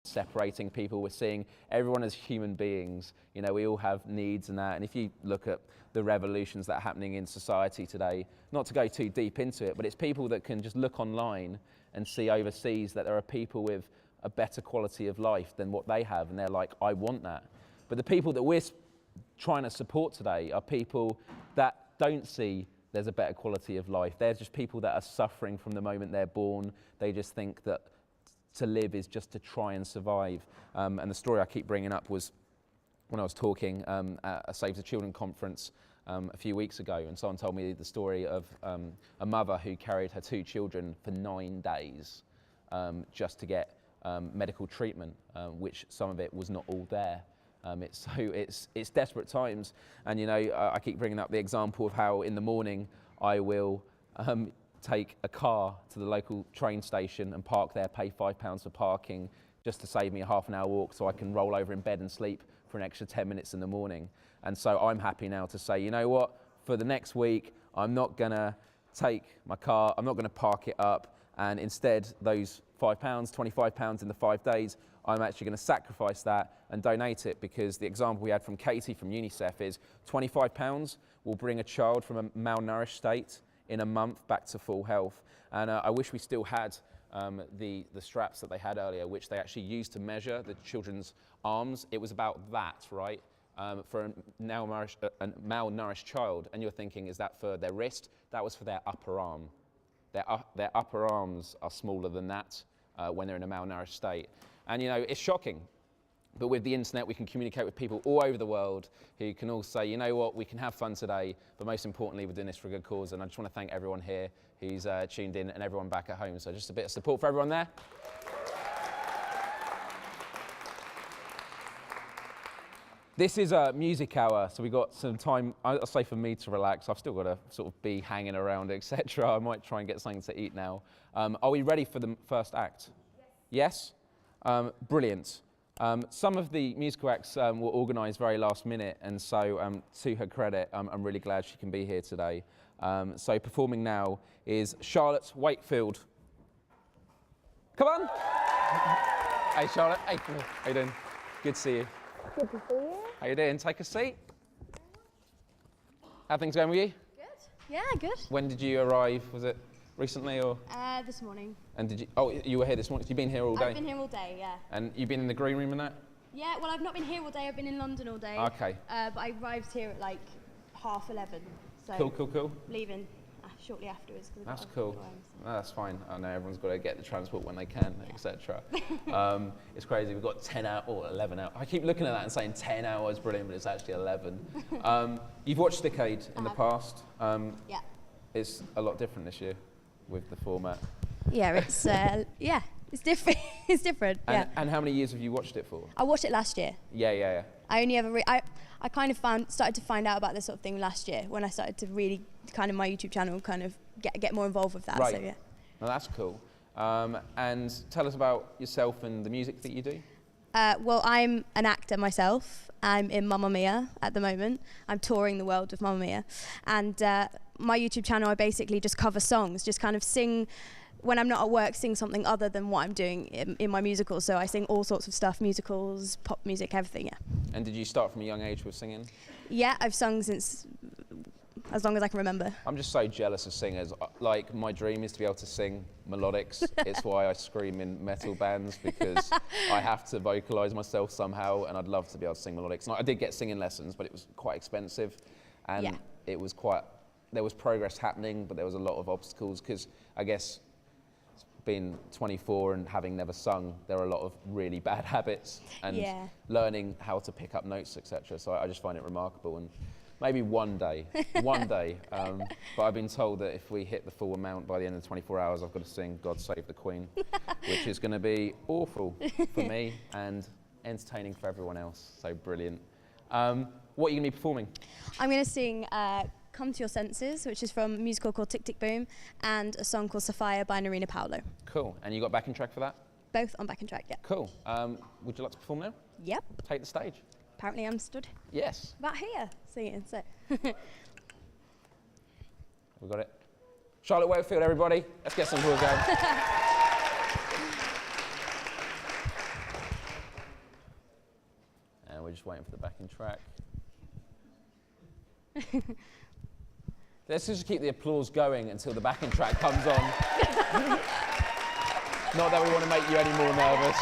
separating people. We're seeing everyone as human beings. You know, we all have needs and that. And if you look at the revolutions that are happening in society today, not to go too deep into it, but it's people that can just look online and see overseas that there are people with a better quality of life than what they have, and they're like, I want that. But the people that we're trying to support today are people that don't see there's a better quality of life. They're just people that are suffering from the moment they're born. They just think that to live is just to try and survive. And the story I keep bringing up was when I was talking at a Save the Children conference a few weeks ago, and someone told me the story of a mother who carried her 2 children for 9 days just to get medical treatment, which some of it was not all there. It's desperate times, and you know, I keep bringing up the example of how in the morning I will take a car to the local train station and park there, pay £5 for parking just to save me a half an hour walk so I can roll over in bed and sleep for an extra 10 minutes in the morning. And so I'm happy now to say, you know what, for the next week I'm not gonna take my car, I'm not gonna park it up, and instead those £5, £25 in the 5 days, I'm actually going to sacrifice that and donate it, because the example we had from Katie from UNICEF is £25 will bring a child from a malnourished state in a month back to full health. And I wish we still had the straps that they had earlier, which they actually used to measure the children's arms. It was about that, right? For a malnourished child. And you're thinking, is that for their wrist? That was for their upper arm. Their upper arms are smaller than that when they're in a malnourished state. And you know, it's shocking. But with the internet, we can communicate with people all over the world who can all say, you know what, we can have fun today, but most importantly, we're doing this for a good cause. And I just want to thank everyone here who's tuned in, and everyone back at home. So just a bit of support for everyone there. This is a music hour, so we've got some time, I'll say, for me to relax. I've still got to sort of be hanging around, etc. I might try and get something to eat now. Are we ready for the first act? Yes? Brilliant. Some of the musical acts were organised very last minute, and so to her credit, I'm really glad she can be here today. So performing now is Charlotte Wakefield. Come on! Hey Charlotte, hey, how you doing? Good to see you. Good to see you. How you doing? Take a seat. How are things going with you? Good. Yeah, good. When did you arrive? Was it recently or? This morning. And did you? Oh, you were here this morning. You've been here all day. I've been here all day. Yeah. And you've been in the green room and that? Yeah. Well, I've not been here all day. I've been in London all day. Okay. But I arrived here at like 11:30. So Cool. Leaving shortly afterwards. That's cool. No, that's fine. I know everyone's got to get the transport when they can, etc. It's crazy. We've got 10 hours or 11 hours. I keep looking at that and saying 10 hours, brilliant, but it's actually 11. You've watched Stickaid in the past. Yeah. It's a lot different this year with the format. Yeah, it's it's different. It's different. And how many years have you watched it for? I watched it last year. Yeah. I only ever I kind of started to find out about this sort of thing last year, when I started to really kind of my YouTube channel kind of get more involved with that. Right. So yeah. Well, that's cool. And tell us about yourself and the music that you do. Well, I'm an actor myself. I'm in Mamma Mia at the moment. I'm touring the world with Mamma Mia. And my YouTube channel, I basically just cover songs, just kind of sing, when I'm not at work, sing something other than what I'm doing in my musical. So I sing all sorts of stuff, musicals, pop music, everything, yeah. And did you start from a young age with singing? Yeah, I've sung since as long as I can remember. I'm just so jealous of singers. Like, my dream is to be able to sing melodics. It's why I scream in metal bands, because I have to vocalise myself somehow, and I'd love to be able to sing melodics. I did get singing lessons, but it was quite expensive, and it was there was progress happening, but there was a lot of obstacles, because I guess being 24 and having never sung, there are a lot of really bad habits, and learning how to pick up notes, etc. So I just find it remarkable, and maybe one day. But I've been told that if we hit the full amount by the end of the 24 hours, I've got to sing God Save the Queen, which is going to be awful for me and entertaining for everyone else. So brilliant. What are you going to be performing? I'm going to sing Come to Your Senses, which is from a musical called Tick Tick Boom, and a song called Sophia by Narina Paolo. Cool. And you got backing track for that? Both on backing track, yeah. Cool. Would you like to perform now? Yep. Take the stage. Apparently I'm stood. Yes. About here, singing, so. We got it. Charlotte Wakefield, everybody. Let's get some applause going. we're just waiting for the backing track. Let's just keep the applause going until the backing track comes on. Not that we want to make you any more nervous.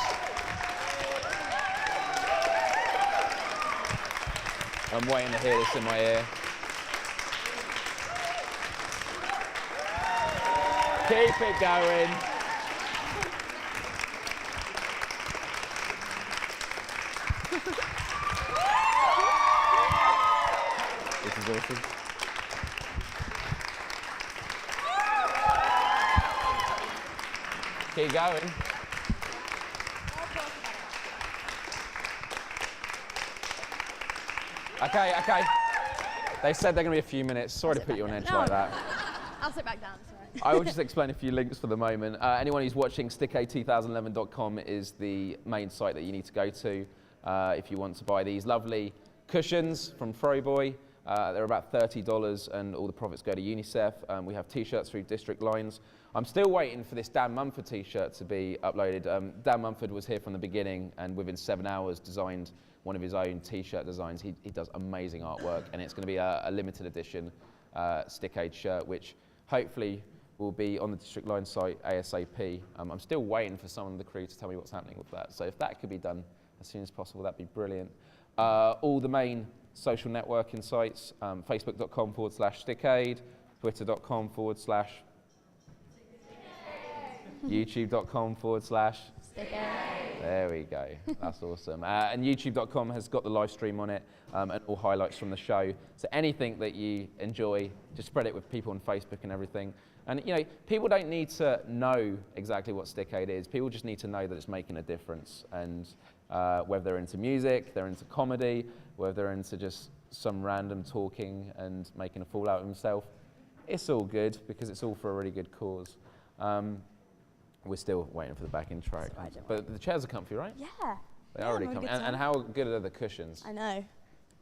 I'm waiting to hear this in my ear. Keep it going. This is awesome. Keep going. Okay. They said they're going to be a few minutes. Sorry to put you on edge like that. I'll sit back down, it's all right. I will just explain a few links for the moment. Anyone who's watching, Stickaid2011.com is the main site that you need to go to if you want to buy these lovely cushions from Throwboy. They're about $30 and all the profits go to UNICEF. We have t-shirts through District Lines. I'm still waiting for this Dan Mumford t-shirt to be uploaded. Dan Mumford was here from the beginning and within 7 hours designed one of his own t-shirt designs. He does amazing artwork and it's going to be a limited edition Stickaid shirt, which hopefully will be on the District Line site ASAP. I'm still waiting for someone in the crew to tell me what's happening with that. So if that could be done as soon as possible, that'd be brilliant. All the main social networking sites, facebook.com/Stickaid, twitter.com/ youtube.com/Stickaid. There we go, that's awesome. And youtube.com has got the live stream on it and all highlights from the show. So anything that you enjoy, just spread it with people on Facebook and everything. And you know, people don't need to know exactly what Stickaid is. People just need to know that it's making a difference. And whether they're into music, they're into comedy, whether they're into just some random talking and making a fool out of himself, it's all good because it's all for a really good cause. We're still waiting for the backing track. But the chairs are comfy, right? Yeah. They are really comfy. And how good are the cushions? I know.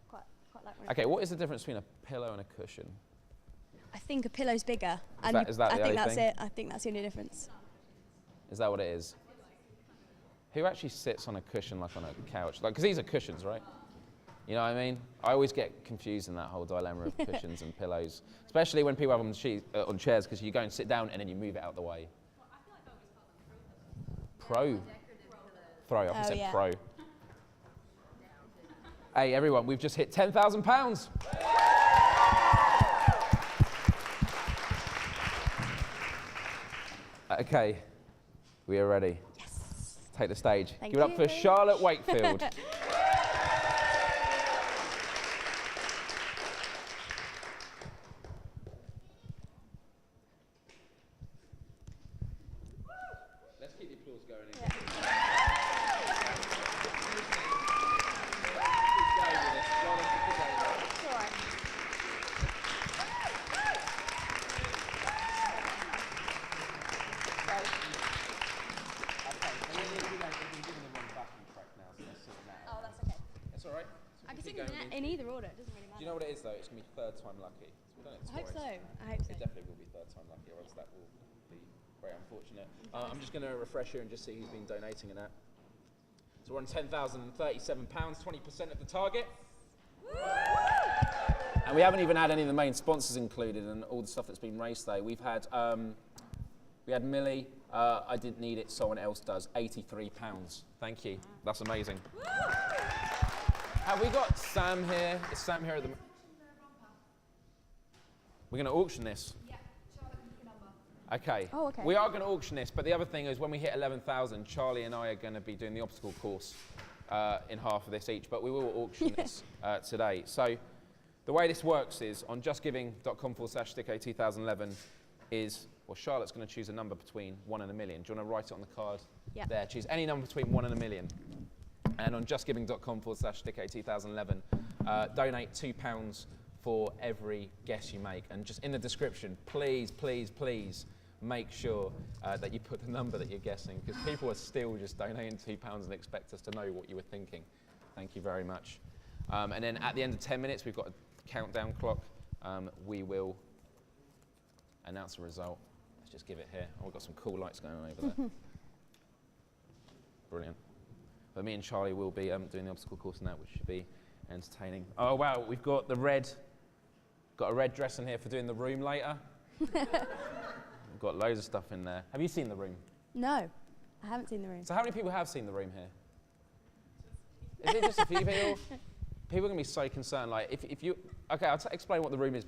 Quite like one. Okay, what is the difference between a pillow and a cushion? I think a pillow's bigger. Is that the only thing? It. I think that's the only difference. Is that what it is? Who actually sits on a cushion like on a couch? Like, because these are cushions, right? You know what I mean? I always get confused in that whole dilemma of cushions and pillows, especially when people have them on chairs, because you go and sit down and then you move it out of the way. Pro. Throw. I said pro. Hey everyone, we've just hit £10,000. Okay, we are ready. Yes. Take the stage. Thank Give it up for Charlotte Wakefield. Let's keep the applause going. Yeah. In either order, it doesn't really matter. Do you know what it is though? It's going to be third time lucky. So we don't I hope so. It definitely will be third time lucky, or else that will be very unfortunate. I'm just going to refresh here and just see who's been donating in that. So we're on £10,037, 20% of the target. And we haven't even had any of the main sponsors included and all the stuff that's been raised today. We had Millie, I didn't need it, someone else does, £83. Thank you, that's amazing. Have we got Sam here? Is Sam here at the... We're going to auction this? Yeah, Charlotte can pick a number. Okay. Oh, okay. We are going to auction this, but the other thing is when we hit 11,000, Charlie and I are going to be doing the obstacle course in half of this each, but we will auction this today. So the way this works is on justgiving.com/Stickaid2011 is, well, Charlotte's going to choose a number between 1 and a million. Do you want to write it on the card? Yeah. There, choose any number between 1 and a million. And on justgiving.com/Stickaid2011, donate £2 for every guess you make. And just in the description, please, please, please make sure that you put the number that you're guessing, because people are still just donating £2 and expect us to know what you were thinking. Thank you very much. And then at the end of 10 minutes, we've got a countdown clock. We will announce the result. Let's just give it here. Oh, we've got some cool lights going on over there. Brilliant. But me and Charlie will be doing the obstacle course and that, which should be entertaining. Oh wow, we've got a red dress in here for doing the room later. We've got loads of stuff in there. Have you seen the room? No, I haven't seen the room. So how many people have seen the room here? Is it just a few people? People are going to be so concerned. Like, if you... Okay, I'll explain what the room is.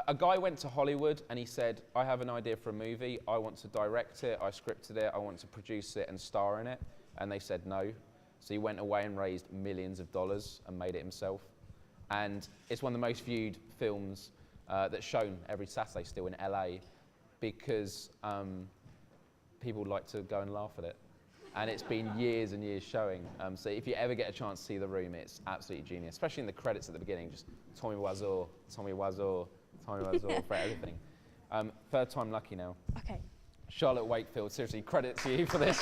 A guy went to Hollywood and he said, I have an idea for a movie. I want to direct it. I scripted it. I want to produce it and star in it. And they said no. So he went away and raised millions of dollars and made it himself. And it's one of the most viewed films that's shown every Saturday still in LA because people like to go and laugh at it. And it's been years and years showing. So if you ever get a chance to see The Room, it's absolutely genius, especially in the credits at the beginning, just Tommy Wiseau, Tommy Wiseau, Tommy Wiseau for everything. Third time lucky now. Okay. Charlotte Wakefield, seriously, credit to you for this.